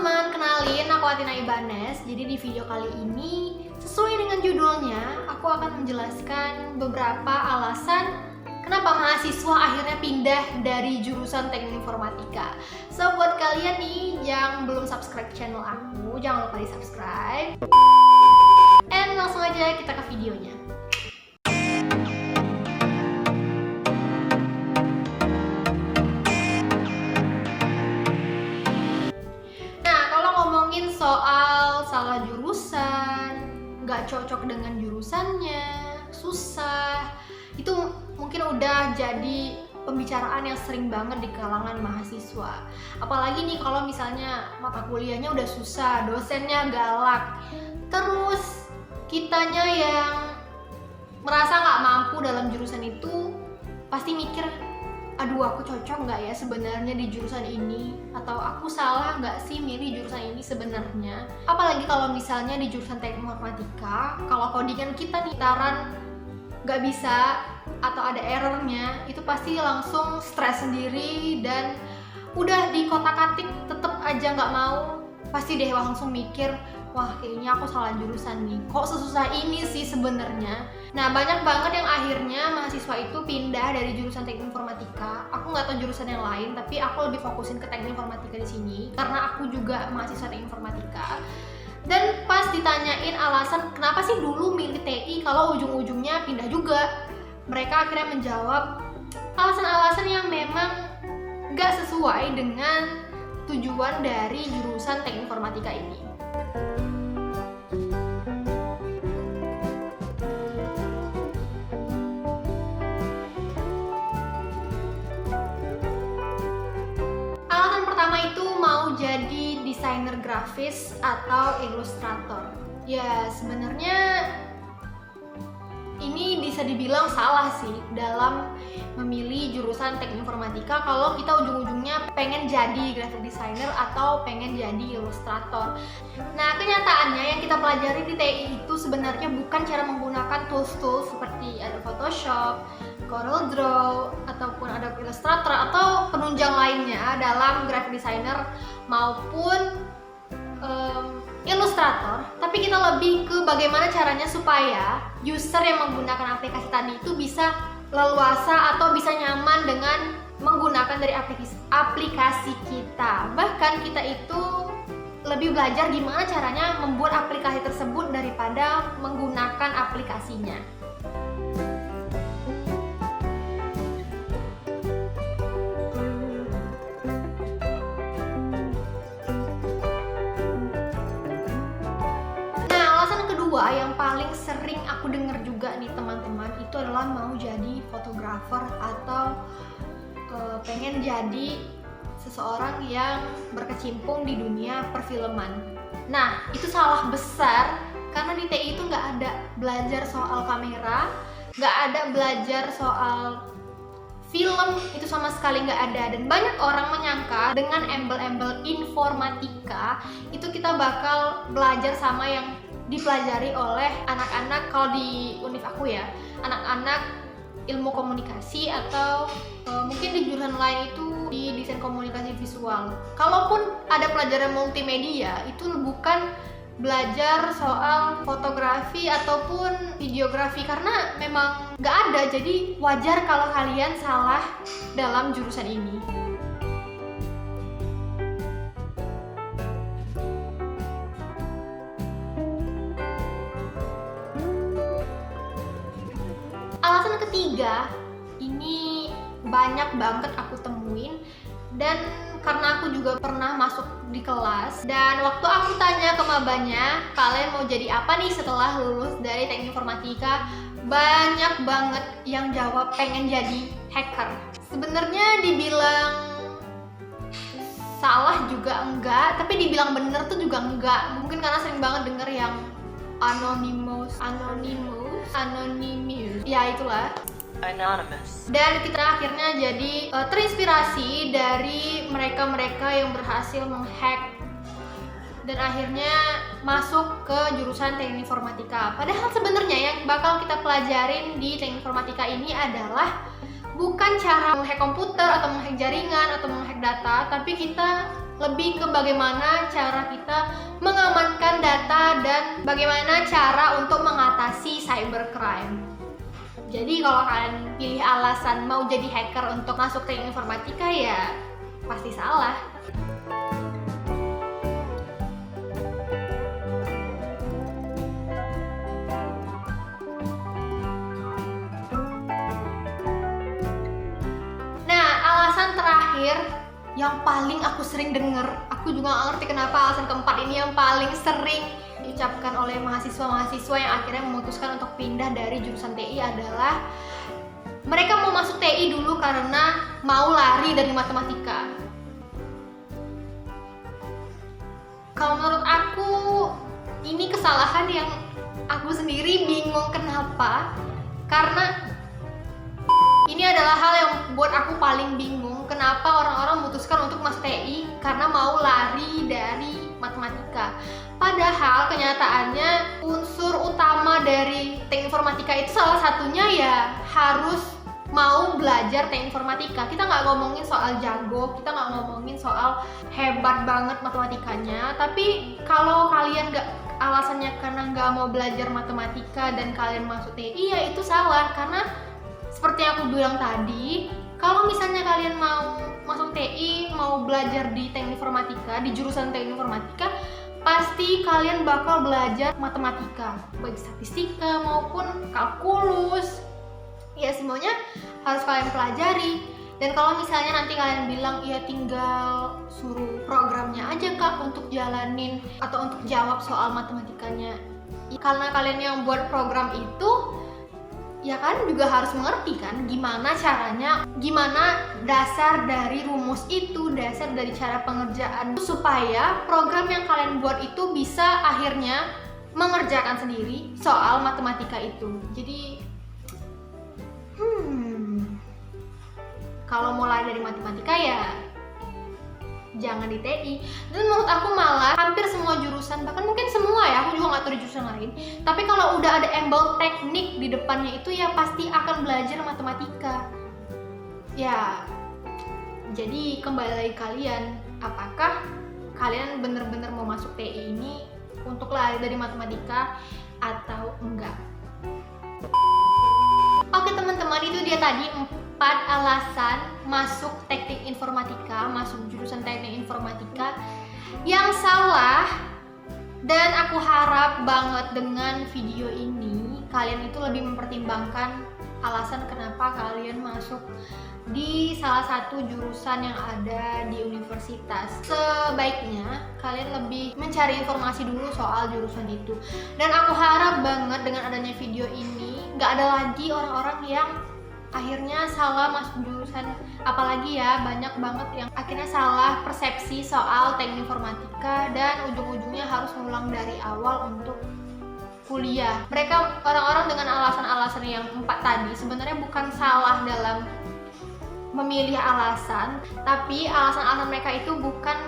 teman-teman, kenalin aku Athina Ibanez. Jadi di video kali ini, sesuai dengan judulnya, aku akan menjelaskan beberapa alasan kenapa mahasiswa akhirnya pindah dari jurusan teknik informatika. So buat kalian nih yang belum subscribe channel aku, jangan lupa di subscribe. And langsung aja kita ke videonya. Soal salah jurusan, nggak cocok dengan jurusannya, susah, itu mungkin udah jadi pembicaraan yang sering banget di kalangan mahasiswa. Apalagi nih kalau misalnya mata kuliahnya udah susah, dosennya galak, terus kitanya yang merasa nggak mampu dalam jurusan itu pasti mikir, aduh aku cocok nggak ya sebenarnya di jurusan ini, atau aku salah nggak sih milih jurusan ini sebenarnya. Apalagi kalau misalnya di jurusan teknik informatika, kalau codingan kita nih taran nggak bisa atau ada errornya, itu pasti langsung stres sendiri dan udah di kotak-katik tetep aja nggak mau, pasti deh langsung mikir, wah kayaknya aku salah jurusan nih, kok sesusah ini sih sebenarnya. Nah banyak banget yang akhirnya mahasiswa itu pindah dari jurusan teknik informatika. Aku nggak tahu jurusan yang lain, tapi aku lebih fokusin ke teknik informatika di sini karena aku juga mahasiswa teknik informatika. Dan pas ditanyain alasan kenapa sih dulu milih TI kalau ujung-ujungnya pindah juga, mereka akhirnya menjawab alasan-alasan yang memang nggak sesuai dengan tujuan dari jurusan teknik informatika ini. Jadi desainer grafis atau ilustrator. Ya sebenarnya ini bisa dibilang salah sih dalam memilih jurusan teknik informatika kalau kita ujung-ujungnya pengen jadi graphic designer atau pengen jadi ilustrator. Nah kenyataannya yang kita pelajari di TI itu sebenarnya bukan cara menggunakan tools-tools seperti Adobe Photoshop, Corel Draw, ataupun Adobe Illustrator atau penunjang lainnya dalam graphic designer maupun ilustrator, tapi kita lebih ke bagaimana caranya supaya user yang menggunakan aplikasi tadi itu bisa leluasa atau bisa nyaman dengan menggunakan dari aplikasi kita. Bahkan kita itu lebih belajar gimana caranya membuat aplikasi tersebut daripada menggunakan aplikasinya. Yang paling sering aku dengar juga nih teman-teman itu adalah mau jadi fotografer atau pengen jadi seseorang yang berkecimpung di dunia perfilman. Nah itu salah besar karena di TI itu nggak ada belajar soal kamera, nggak ada belajar soal film, itu sama sekali nggak ada. Dan banyak orang menyangka dengan embel-embel informatika itu kita bakal belajar sama yang dipelajari oleh anak-anak, kalau di univ aku ya, anak-anak ilmu komunikasi atau mungkin di jurusan lain itu di desain komunikasi visual. Kalaupun ada pelajaran multimedia, itu bukan belajar soal fotografi ataupun videografi karena memang nggak ada, jadi wajar kalau kalian salah dalam jurusan ini. Alasan ketiga, ini banyak banget aku temuin dan karena aku juga pernah masuk di kelas, dan waktu aku tanya ke mabanya, kalian mau jadi apa nih setelah lulus dari teknik informatika, banyak banget yang jawab pengen jadi hacker. Sebenarnya dibilang salah juga enggak, tapi dibilang bener tuh juga enggak. Mungkin karena sering banget denger yang anonymous, ya itulah, anonymous. Dan kita akhirnya jadi terinspirasi dari mereka-mereka yang berhasil menghack dan akhirnya masuk ke jurusan teknik informatika. Padahal sebenarnya yang bakal kita pelajarin di teknik informatika ini adalah bukan cara menghack komputer atau menghack jaringan atau menghack data, tapi kita lebih ke bagaimana cara kita mengamankan data dan bagaimana cara untuk mengatasi cybercrime. Jadi kalau kalian pilih alasan mau jadi hacker untuk masuk teknik informatika ya pasti salah. Terakhir yang paling aku sering denger, aku juga gak ngerti kenapa alasan keempat ini yang paling sering diucapkan oleh mahasiswa-mahasiswa yang akhirnya memutuskan untuk pindah dari jurusan TI adalah mereka mau masuk TI dulu karena mau lari dari matematika. Kalau menurut aku ini kesalahan yang aku sendiri bingung kenapa, karena ini adalah hal yang buat aku paling bingung kenapa orang-orang memutuskan untuk masuk TI karena mau lari dari matematika. Padahal kenyataannya unsur utama dari teknik informatika itu salah satunya ya harus mau belajar teknik informatika. Kita nggak ngomongin soal jago, kita nggak ngomongin soal hebat banget matematikanya. Tapi kalau kalian nggak alasannya karena nggak mau belajar matematika dan kalian masuk TI ya itu salah, karena seperti yang aku bilang tadi, kalau misalnya kalian mau masuk TI, mau belajar di teknik informatika, di jurusan teknik informatika, pasti kalian bakal belajar matematika, baik statistika maupun kalkulus. Ya semuanya harus kalian pelajari. Dan kalau misalnya nanti kalian bilang, ya tinggal suruh programnya aja kak untuk jalanin atau untuk jawab soal matematikanya. Karena kalian yang buat program itu, ya kan juga harus mengerti kan gimana caranya, gimana dasar dari rumus itu, dasar dari cara pengerjaan supaya program yang kalian buat itu bisa akhirnya mengerjakan sendiri soal matematika itu. Jadi kalau mulai dari matematika ya jangan di TI. Dan menurut aku malah hampir semua jurusan, bahkan mungkin semua ya, aku juga nggak tahu di jurusan lain, tapi kalau udah ada embel teknik di depannya itu ya pasti akan belajar matematika. Ya jadi kembali lagi kalian, apakah kalian bener-bener mau masuk TI ini untuk lari dari matematika atau enggak? Oke teman-teman, itu dia tadi 4 alasan masuk teknik informatika, masuk jurusan teknik informatika yang salah. Dan aku harap banget dengan video ini kalian itu lebih mempertimbangkan alasan kenapa kalian masuk di salah satu jurusan yang ada di universitas. Sebaiknya kalian lebih mencari informasi dulu soal jurusan itu. Dan aku harap banget dengan adanya video ini gak ada lagi orang-orang yang akhirnya salah masuk jurusan, apalagi ya banyak banget yang akhirnya salah persepsi soal teknik informatika dan ujung-ujungnya harus ngulang dari awal untuk kuliah. Mereka orang-orang dengan alasan-alasan yang 4 tadi sebenarnya bukan salah dalam memilih alasan, tapi alasan-alasan mereka itu bukan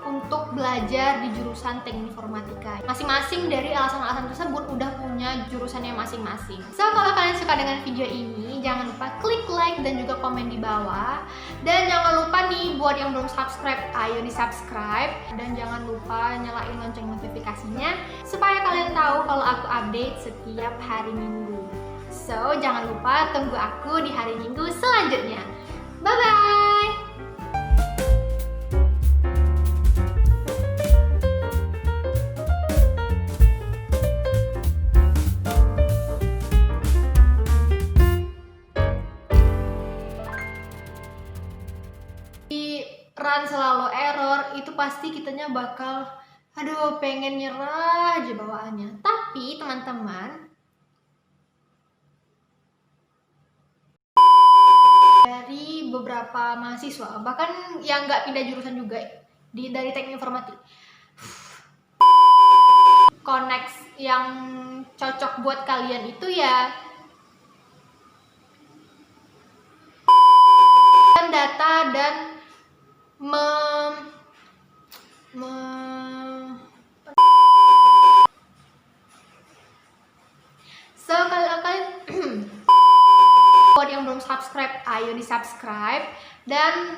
untuk belajar di jurusan teknik informatika. Masing-masing dari alasan-alasan tersebut udah punya jurusannya masing-masing. So, kalau kalian suka dengan video ini, jangan lupa klik like dan juga komen di bawah. Dan jangan lupa nih, buat yang belum subscribe, ayo di subscribe. Dan jangan lupa nyalain lonceng notifikasinya, supaya kalian tahu kalau aku update setiap hari Minggu. So, jangan lupa tunggu aku di hari Minggu selanjutnya. Bye-bye! Run selalu error, itu pasti kitanya bakal aduh pengen nyerah aja bawaannya. Tapi teman-teman, dari beberapa mahasiswa bahkan yang nggak pindah jurusan juga dari teknik informatik, connect yang cocok buat kalian itu ya data dan so kalian buat yang belum subscribe, ayo di subscribe dan